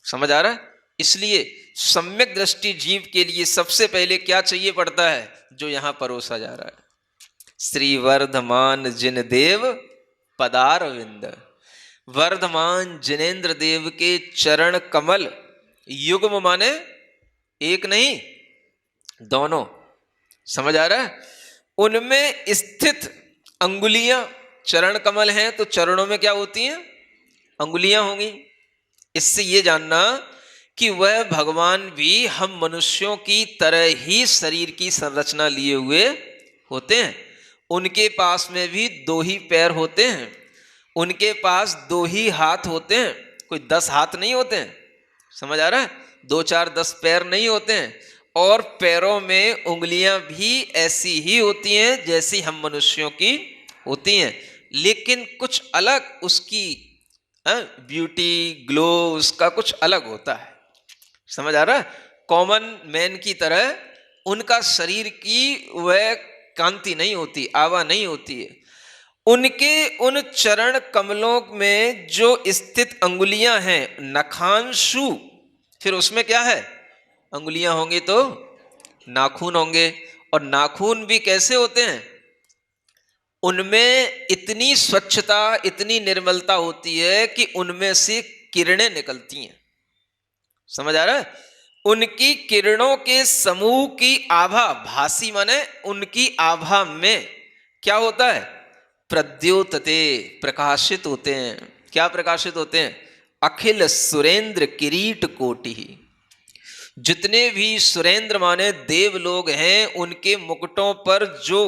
समझ आ रहा है? इसलिए सम्यक दृष्टि जीव के लिए सबसे पहले क्या चाहिए पड़ता है, जो यहां परोसा जा रहा है। श्री वर्धमान जिन देव पदारविंद, वर्धमान जिनेन्द्र देव के चरण कमल, युग्म माने एक नहीं दोनों, समझ आ रहा है? उनमें स्थित अंगुलियां, चरण कमल हैं तो चरणों में क्या होती हैं, अंगुलियां होंगी। इससे ये जानना कि वह भगवान भी हम मनुष्यों की तरह ही शरीर की संरचना लिए हुए होते हैं। उनके पास में भी 2 ही पैर होते हैं, उनके पास 2 ही हाथ होते हैं, कोई 10 हाथ नहीं होते हैं। समझ आ रहा है? 2 4 10 पैर नहीं होते हैं। और पैरों में उंगलियां भी ऐसी ही होती हैं जैसी हम मनुष्यों की होती हैं, लेकिन कुछ अलग उसकी ब्यूटी ग्लो उसका कुछ अलग होता है। समझ आ रहा है? कॉमन मैन की तरह उनका शरीर की वह कांति नहीं होती, आवा नहीं होती है। उनके उन चरण कमलों में जो स्थित अंगुलियां हैं, नखांशु, फिर उसमें क्या है, अंगुलियां होंगी तो नाखून होंगे। और नाखून भी कैसे होते हैं, उनमें इतनी स्वच्छता, इतनी निर्मलता होती है कि उनमें से किरणें निकलती हैं। समझ आ रहा है? उनकी किरणों के समूह की आभा, भासी माने उनकी आभा में क्या होता है, प्रद्योतते, प्रकाशित होते हैं। क्या प्रकाशित होते हैं, अखिल सुरेंद्र किरीट कोटि, जितने भी सुरेंद्र माने देव लोग हैं उनके मुकुटों पर जो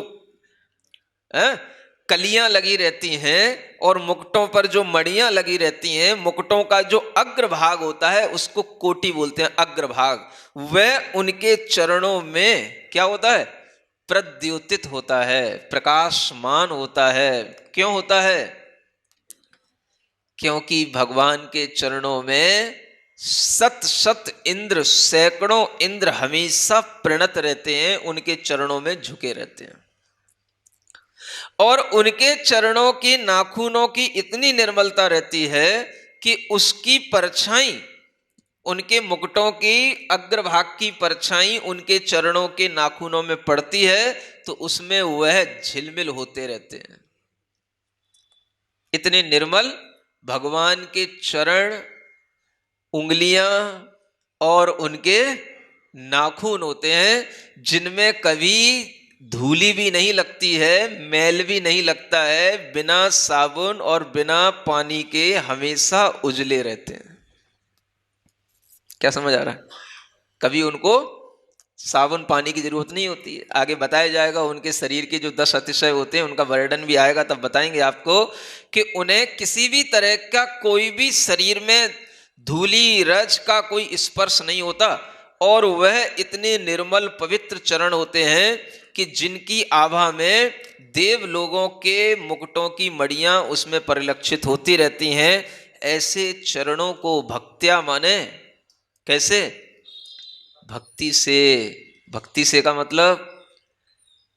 कलियां लगी रहती हैं और मुकुटों पर जो मड़ियां लगी रहती हैं, मुकुटों का जो अग्रभाग होता है उसको कोटि बोलते हैं, अग्रभाग, वह उनके चरणों में क्या होता है, प्रद्योतित होता है, प्रकाशमान होता है। क्यों होता है, क्योंकि भगवान के चरणों में शत शत इंद्र, सैकड़ों इंद्र हमेशा प्रणत रहते हैं, उनके चरणों में झुके रहते हैं। और उनके चरणों की नाखूनों की इतनी निर्मलता रहती है कि उसकी परछाई, उनके मुकुटों की अग्रभाग की परछाई उनके चरणों के नाखूनों में पड़ती है तो उसमें वह झिलमिल होते रहते हैं। इतने निर्मल भगवान के चरण, उंगलियां और उनके नाखून होते हैं, जिनमें कभी धूली भी नहीं लगती है, मैल भी नहीं लगता है, बिना साबुन और बिना पानी के हमेशा उजले रहते हैं। क्या समझ आ रहा है? कभी उनको साबुन पानी की जरूरत नहीं होती है। आगे बताया जाएगा उनके शरीर के जो 10 अतिशय होते हैं, उनका वर्णन भी आएगा, तब बताएंगे आपको कि उन्हें किसी भी तरह का कोई भी शरीर में धूली रज का कोई स्पर्श नहीं होता। और वह इतने निर्मल पवित्र चरण होते हैं कि जिनकी आभा में देव लोगों के मुकुटों की मड़ियां उसमें परिलक्षित होती रहती हैं। ऐसे चरणों को भक्त्या माने, कैसे, भक्ति से। भक्ति से का मतलब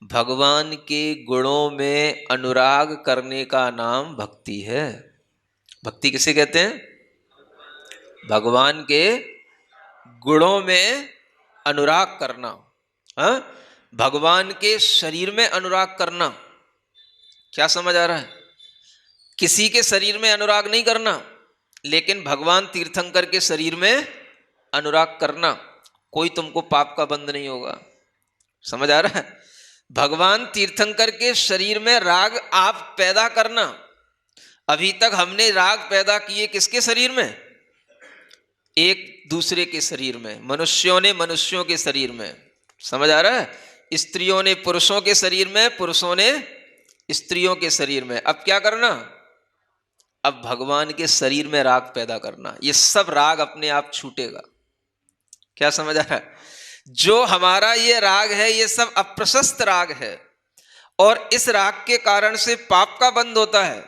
भगवान के गुणों में अनुराग करने का नाम भक्ति है। भक्ति किसे कहते हैं, भगवान के गुणों में अनुराग करना। हाँ, भगवान के शरीर में अनुराग करना। क्या समझ आ रहा है? किसी के शरीर में अनुराग नहीं करना, लेकिन भगवान तीर्थंकर के शरीर में अनुराग करना। कोई तुमको पाप का बंध नहीं होगा। समझ आ रहा है? भगवान तीर्थंकर के शरीर में राग आप पैदा करना। अभी तक हमने राग पैदा किए किसके शरीर में, एक दूसरे के शरीर में। मनुष्यों ने मनुष्यों के शरीर में, समझ आ रहा है, स्त्रियों ने पुरुषों के शरीर में, पुरुषों ने स्त्रियों के शरीर में। अब क्या करना, अब भगवान के शरीर में राग पैदा करना। ये सब राग अपने आप छूटेगा। क्या समझ आ रहा है? जो हमारा ये राग है ये सब अप्रशस्त राग है, और इस राग के कारण से पाप का बंध होता है,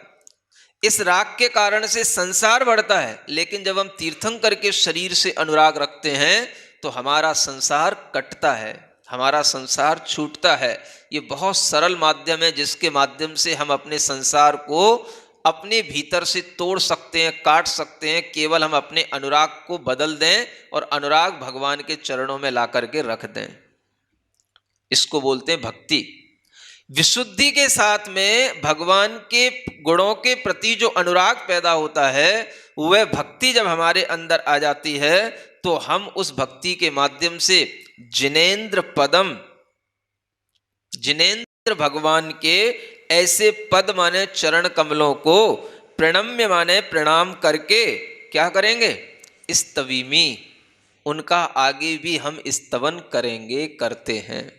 इस राग के कारण से संसार बढ़ता है। लेकिन जब हम तीर्थंकर के शरीर से अनुराग रखते हैं तो हमारा संसार कटता है, हमारा संसार छूटता है। ये बहुत सरल माध्यम है जिसके माध्यम से हम अपने संसार को अपने भीतर से तोड़ सकते हैं, काट सकते हैं, केवल हम अपने अनुराग को बदल दें और अनुराग भगवान के चरणों में ला करके रख दें। इसको बोलते हैं भक्ति। विशुद्धि के साथ में भगवान के गुणों के प्रति जो अनुराग पैदा होता है, वह भक्ति जब हमारे अंदर आ जाती है तो हम उस भक्ति के माध्यम से जिनेंद्र पदम, जिनेंद्र भगवान के ऐसे पद माने चरण कमलों को प्रणम्य माने प्रणाम करके क्या करेंगे, स्तवीमी, उनका आगे भी हम स्तवन करेंगे, करते हैं।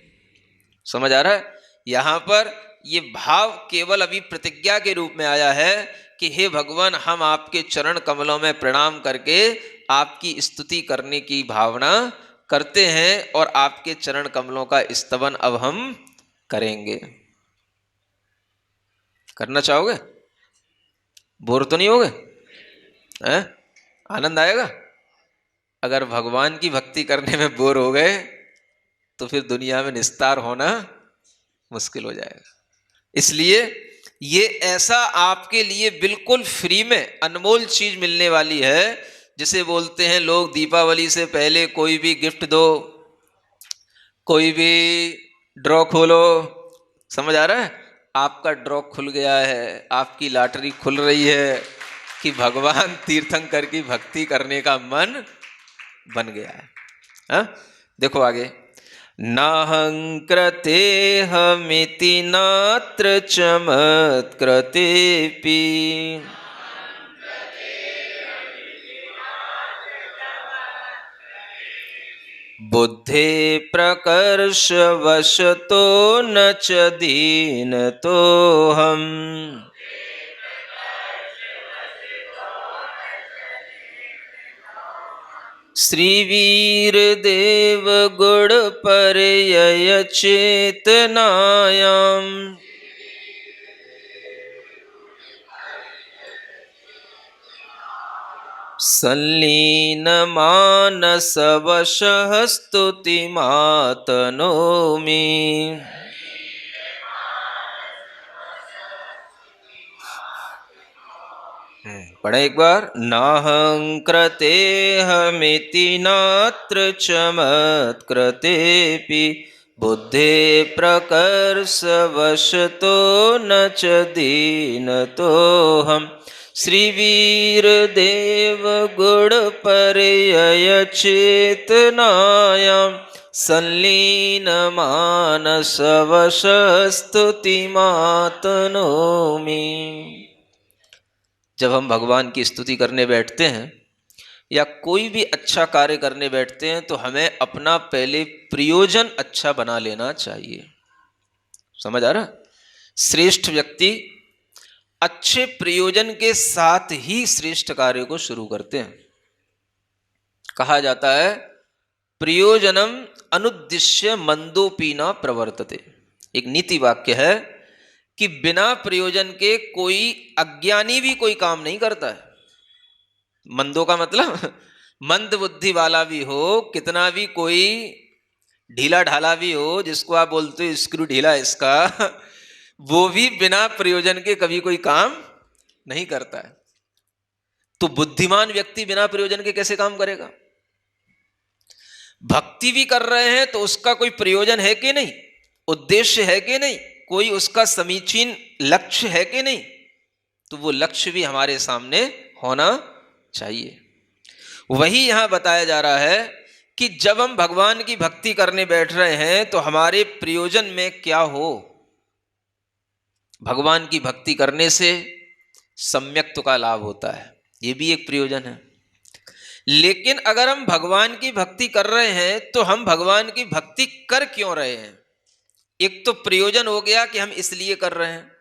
समझ आ रहा है? यहां पर ये भाव केवल अभी प्रतिज्ञा के रूप में आया है कि हे भगवान, हम आपके चरण कमलों में प्रणाम करके आपकी स्तुति करने की भावना करते हैं और आपके चरण कमलों का स्तवन अब हम करेंगे। करना चाहोगे? बोर तो नहीं होगे? आनंद आएगा? अगर भगवान की भक्ति करने में बोर हो गए तो फिर दुनिया में निस्तार होना मुश्किल हो जाएगा। इसलिए ये ऐसा आपके लिए बिल्कुल फ्री में अनमोल चीज मिलने वाली है, जिसे बोलते हैं लोग दीपावली से पहले कोई भी गिफ्ट दो, कोई भी ड्रॉ खोलो। समझ आ रहा है? आपका ड्रॉ खुल गया है, आपकी लॉटरी खुल रही है कि भगवान तीर्थंकर की भक्ति करने का मन बन गया है। हा? देखो आगे, नाहं कृतेऽहमिति नात्र चमत्कृतेऽपि बुद्धे प्रकर्षवशतो न च दीनतोऽहम्। श्रीवीरदेव गुण पर्यय चेतनायाम संलीन मानसवशः स्तुतिमातनोमि। पढ़े एक बार, नाहं कृतेऽहमिति नात्र चमत्कृतेऽपि बुद्धे प्रकर्षवशतो न च दीनतोऽहम्। श्रीवीरदेव गुण पर्यय चेतनायां संलीन मानसवशः स्तुतिमातनोमि। जब हम भगवान की स्तुति करने बैठते हैं या कोई भी अच्छा कार्य करने बैठते हैं तो हमें अपना पहले प्रयोजन अच्छा बना लेना चाहिए। समझ आ रहा? श्रेष्ठ व्यक्ति अच्छे प्रयोजन के साथ ही श्रेष्ठ कार्य को शुरू करते हैं। कहा जाता है प्रयोजनम अनुद्दिश्य मंदोपि न प्रवर्तते। एक नीति वाक्य है कि बिना प्रयोजन के कोई अज्ञानी भी कोई काम नहीं करता है। मंदों का मतलब मंद बुद्धि वाला भी हो, कितना भी कोई ढीला ढाला भी हो, जिसको आप बोलते हो स्क्रू ढीला इसका, वो भी बिना प्रयोजन के कभी कोई काम नहीं करता है। तो बुद्धिमान व्यक्ति बिना प्रयोजन के कैसे काम करेगा? भक्ति भी कर रहे हैं तो उसका कोई प्रयोजन है कि नहीं, उद्देश्य है कि नहीं, कोई उसका समीचीन लक्ष्य है कि नहीं, तो वो लक्ष्य भी हमारे सामने होना चाहिए। वही यहां बताया जा रहा है कि जब हम भगवान की भक्ति करने बैठ रहे हैं तो हमारे प्रयोजन में क्या हो। भगवान की भक्ति करने से सम्यक्त्व का लाभ होता है, ये भी एक प्रयोजन है। लेकिन अगर हम भगवान की भक्ति कर रहे हैं तो हम भगवान की भक्ति कर क्यों रहे हैं? एक तो प्रयोजन हो गया कि हम इसलिए कर रहे हैं,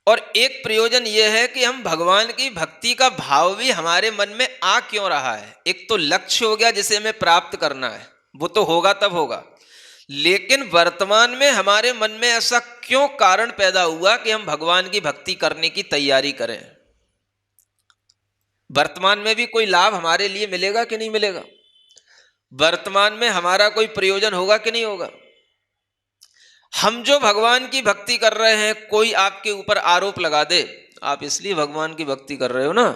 और एक प्रयोजन यह है कि हम भगवान की भक्ति का भाव भी हमारे मन में आ क्यों रहा है। एक तो लक्ष्य हो गया जिसे हमें प्राप्त करना है, वो तो होगा तब होगा, लेकिन वर्तमान में हमारे मन में ऐसा क्यों कारण पैदा हुआ कि हम भगवान की भक्ति करने की तैयारी करें। वर्तमान में भी कोई लाभ हमारे लिए मिलेगा कि नहीं मिलेगा? वर्तमान में हमारा कोई प्रयोजन होगा कि नहीं होगा? हम जो भगवान की भक्ति कर रहे हैं, कोई आपके ऊपर आरोप लगा दे आप इसलिए भगवान की भक्ति कर रहे हो ना।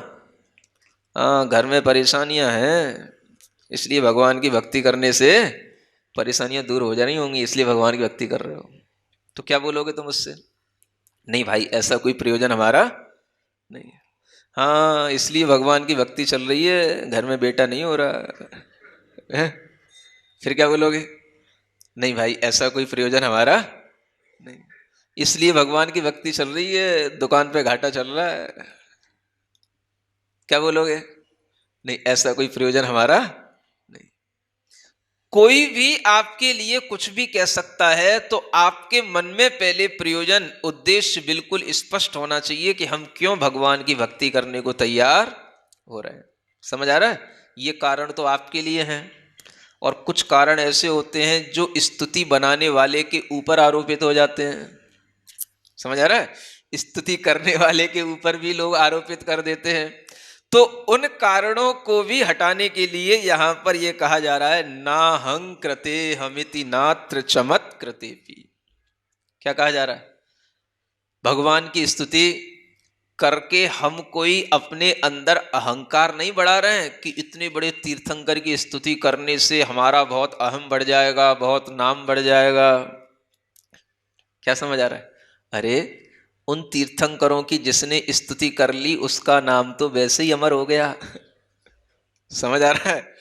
हाँ, घर में परेशानियां हैं, इसलिए भगवान की भक्ति करने से परेशानियां दूर हो जा रही होंगी, इसलिए भगवान की भक्ति कर रहे हो। तो क्या बोलोगे तुम उससे? नहीं भाई, ऐसा कोई प्रयोजन हमारा नहीं है। हाँ, इसलिए भगवान की भक्ति चल रही है, घर में बेटा नहीं हो रहा है। फिर क्या बोलोगे? नहीं भाई, ऐसा कोई प्रयोजन हमारा नहीं, इसलिए भगवान की भक्ति चल रही है, दुकान पे घाटा चल रहा है। क्या बोलोगे? नहीं, ऐसा कोई प्रयोजन हमारा नहीं। कोई भी आपके लिए कुछ भी कह सकता है, तो आपके मन में पहले प्रयोजन, उद्देश्य बिल्कुल स्पष्ट होना चाहिए कि हम क्यों भगवान की भक्ति करने को तैयार हो रहे हैं। समझ आ रहा है? ये कारण तो आपके लिए हैं, और कुछ कारण ऐसे होते हैं जो स्तुति बनाने वाले के ऊपर आरोपित हो जाते हैं। समझ आ रहा है? स्तुति करने वाले के ऊपर भी लोग आरोपित कर देते हैं। तो उन कारणों को भी हटाने के लिए यहां पर यह कहा जा रहा है, ना हं कृते हमिति नात्र चमत कृतेपि। क्या कहा जा रहा है? भगवान की स्तुति करके हम कोई अपने अंदर अहंकार नहीं बढ़ा रहे हैं कि इतने बड़े तीर्थंकर की स्तुति करने से हमारा बहुत अहम बढ़ जाएगा, बहुत नाम बढ़ जाएगा। क्या समझ आ रहा है? अरे, उन तीर्थंकरों की जिसने स्तुति कर ली उसका नाम तो वैसे ही अमर हो गया। समझ आ रहा है?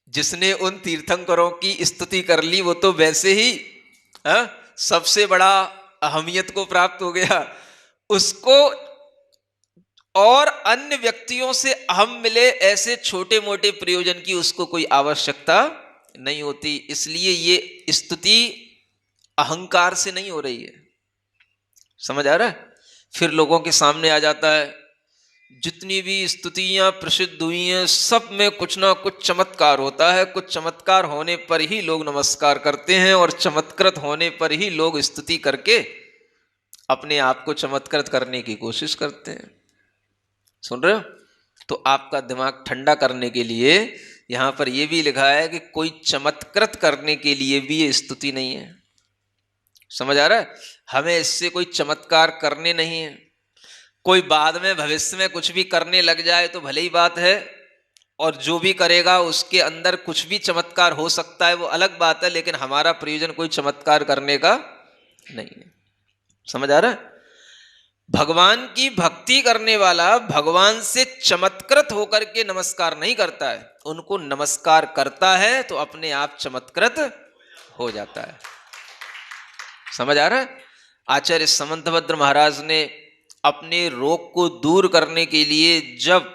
जिसने उन तीर्थंकरों की स्तुति कर ली वो तो वैसे ही सबसे बड़ा अहमियत को प्राप्त हो गया। उसको और अन्य व्यक्तियों से अहम मिले, ऐसे छोटे मोटे प्रयोजन की उसको कोई आवश्यकता नहीं होती। इसलिए ये स्तुति अहंकार से नहीं हो रही है। समझ आ रहा है? फिर लोगों के सामने आ जाता है, जितनी भी स्तुतियां प्रसिद्ध हुई हैं सब में कुछ ना कुछ चमत्कार होता है, कुछ चमत्कार होने पर ही लोग नमस्कार करते हैं, और चमत्कृत होने पर ही लोग स्तुति करके अपने आप को चमत्कृत करने की कोशिश करते हैं। सुन रहे हो? तो आपका दिमाग ठंडा करने के लिए यहां पर यह भी लिखा है कि कोई चमत्कृत करने के लिए भी ये स्तुति नहीं है। समझ आ रहा है? हमें इससे कोई चमत्कार करने नहीं है। कोई बाद में भविष्य में कुछ भी करने लग जाए तो भले ही बात है, और जो भी करेगा उसके अंदर कुछ भी चमत्कार हो सकता है, वो अलग बात है, लेकिन हमारा प्रयोजन कोई चमत्कार करने का नहीं है। समझ आ रहा है? भगवान की भक्ति करने वाला भगवान से चमत्कृत होकर के नमस्कार नहीं करता है, उनको नमस्कार करता है तो अपने आप चमत्कृत हो जाता है। समझ आ रहा है? आचार्य समंतभद्र महाराज ने अपने रोग को दूर करने के लिए जब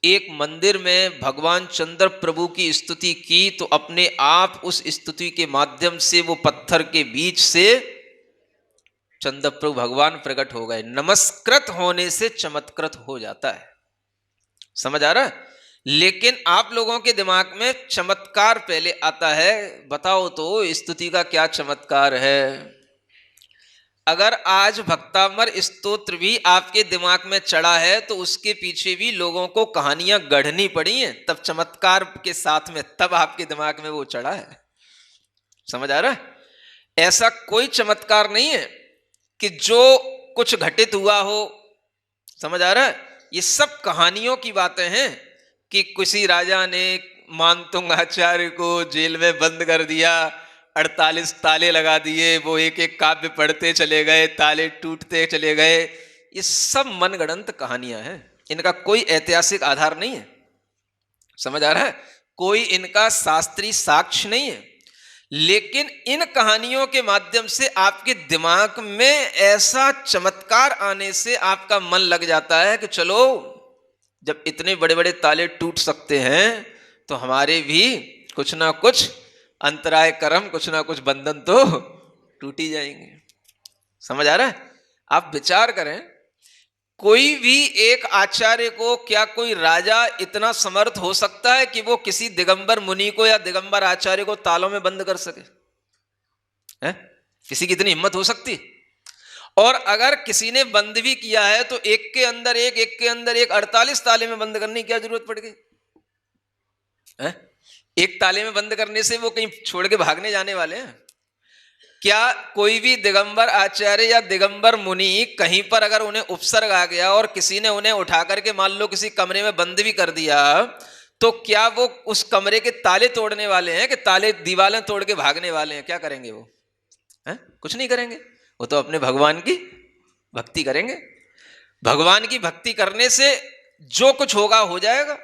एक मंदिर में भगवान चंद्र प्रभु की स्तुति की, तो अपने आप उस स्तुति के माध्यम से वो पत्थर के बीच से चंद्र प्रभु भगवान प्रकट हो गए। नमस्कृत होने से चमत्कृत हो जाता है। समझ आ रहा है? लेकिन आप लोगों के दिमाग में चमत्कार पहले आता है। बताओ तो स्तुति का क्या चमत्कार है? अगर आज भक्तामर स्तोत्र भी आपके दिमाग में चढ़ा है तो उसके पीछे भी लोगों को कहानियां गढ़नी पड़ी हैं, तब चमत्कार के साथ में, तब आपके दिमाग में वो चढ़ा है। समझ आ रहा है? ऐसा कोई चमत्कार नहीं है कि जो कुछ घटित हुआ हो। समझ आ रहा है? ये सब कहानियों की बातें हैं कि किसी राजा ने मानतुंग आचार्य को जेल में बंद कर दिया, 48 ताले लगा दिए, वो एक एक काव्य पढ़ते चले गए, ताले टूटते चले गए। ये सब मनगढ़ंत कहानियां हैं, इनका कोई ऐतिहासिक आधार नहीं है। समझ आ रहा है? कोई इनका शास्त्रीय साक्ष्य नहीं है। लेकिन इन कहानियों के माध्यम से आपके दिमाग में ऐसा चमत्कार आने से आपका मन लग जाता है कि चलो, जब इतने बड़े बड़े ताले टूट सकते हैं तो हमारे भी कुछ ना कुछ अंतराय कर्म, कुछ ना कुछ बंधन तो टूट ही जाएंगे। समझ आ रहा है? आप विचार करें, कोई भी एक आचार्य को, क्या कोई राजा इतना समर्थ हो सकता है कि वो किसी दिगंबर मुनि को या दिगंबर आचार्य को तालों में बंद कर सके? है? किसी की इतनी हिम्मत हो सकती? और अगर किसी ने बंद भी किया है तो एक के अंदर एक 48 ताले में बंद करने की क्या जरूरत पड़ गई? है? एक ताले में बंद करने से वो कहीं छोड़ के भागने जाने वाले हैं? क्या कोई भी दिगंबर आचार्य या दिगंबर मुनि कहीं पर अगर उन्हें उपसर्ग आ गया और किसी ने उन्हें उठा करके मान लो किसी कमरे में बंद भी कर दिया, तो क्या वो उस कमरे के ताले तोड़ने वाले हैं कि ताले दीवारें तोड़ के भागने वाले हैं? क्या करेंगे वो? हैं? कुछ नहीं करेंगे। वो तो अपने भगवान की भक्ति करेंगे। भगवान की भक्ति करने से जो कुछ होगा हो जाएगा।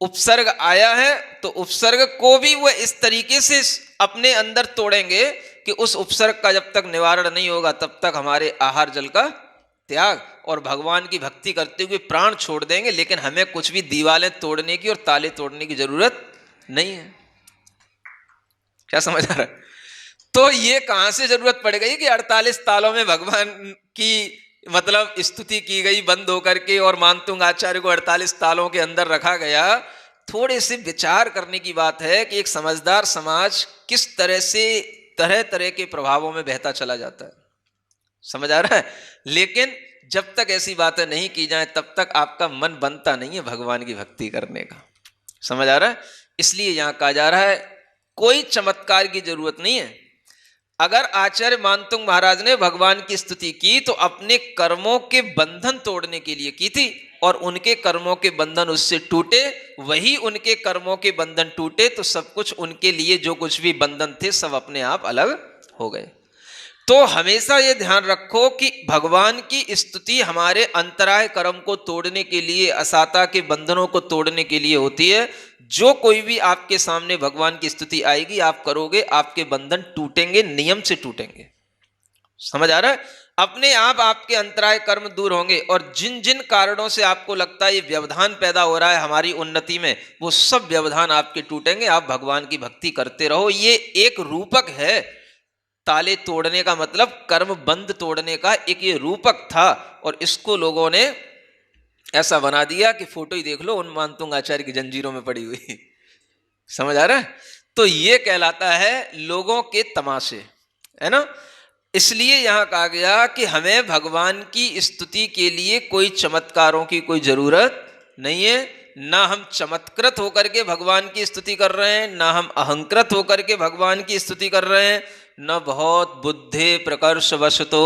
उपसर्ग आया है तो उपसर्ग को भी वो इस तरीके से अपने अंदर तोड़ेंगे कि उस उपसर्ग का जब तक निवारण नहीं होगा तब तक हमारे आहार जल का त्याग और भगवान की भक्ति करते हुए प्राण छोड़ देंगे, लेकिन हमें कुछ भी दीवारें तोड़ने की और ताले तोड़ने की जरूरत नहीं है। क्या समझ आ रहा है? तो ये कहां से जरूरत पड़ गई कि 48 तालों में भगवान की मतलब स्तुति की गई बंद होकर के, और मानतुंग आचार्य को 48 तालों के अंदर रखा गया। थोड़े से विचार करने की बात है कि एक समझदार समाज किस तरह से तरह तरह के प्रभावों में बहता चला जाता है। समझ आ रहा है? लेकिन जब तक ऐसी बातें नहीं की जाए तब तक आपका मन बनता नहीं है भगवान की भक्ति करने का। समझ आ रहा है? इसलिए यहां कहा जा रहा है कोई चमत्कार की जरूरत नहीं है। अगर आचार्य मानतुंग महाराज ने भगवान की स्तुति की तो अपने कर्मों के बंधन तोड़ने के लिए की थी, और उनके कर्मों के बंधन उससे टूटे। वही उनके कर्मों के बंधन टूटे तो सब कुछ उनके लिए जो कुछ भी बंधन थे सब अपने आप अलग हो गए। तो हमेशा ये ध्यान रखो कि भगवान की स्तुति हमारे अंतराय कर्म को तोड़ने के लिए, असाता के बंधनों को तोड़ने के लिए होती है। जो कोई भी आपके सामने भगवान की स्तुति आएगी आप करोगे, आपके बंधन टूटेंगे, नियम से टूटेंगे। समझ आ रहा है? अपने आप आपके अंतराय कर्म दूर होंगे, और जिन जिन कारणों से आपको लगता है ये व्यवधान पैदा हो रहा है हमारी उन्नति में, वो सब व्यवधान आपके टूटेंगे। आप भगवान की भक्ति करते रहो। ये एक रूपक है। ताले तोड़ने का मतलब कर्म बंद तोड़ने का एक ये रूपक था, और इसको लोगों ने ऐसा बना दिया कि फोटो ही देख लो उन मानतुंग आचार्य की जंजीरों में पड़ी हुई। समझ आ रहा है? तो ये कहलाता है लोगों के तमाशे, है ना। इसलिए यहां कहा गया कि हमें भगवान की स्तुति के लिए कोई चमत्कारों की कोई जरूरत नहीं है। ना हम चमत्कृत होकर के भगवान की स्तुति कर रहे हैं, ना हम अहंकृत होकर के भगवान की स्तुति कर रहे हैं, न बहुत बुद्धि प्रकर्ष वशतो,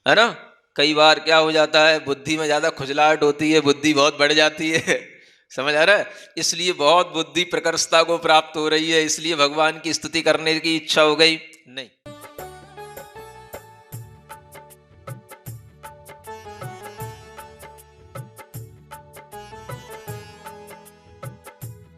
है ना। कई बार क्या हो जाता है, बुद्धि में ज्यादा खुजलाहट होती है, बुद्धि बहुत बढ़ जाती है। समझ आ रहा है? इसलिए बहुत बुद्धि प्रकर्षता को प्राप्त हो रही है, इसलिए भगवान की स्तुति करने की इच्छा हो गई। नहीं,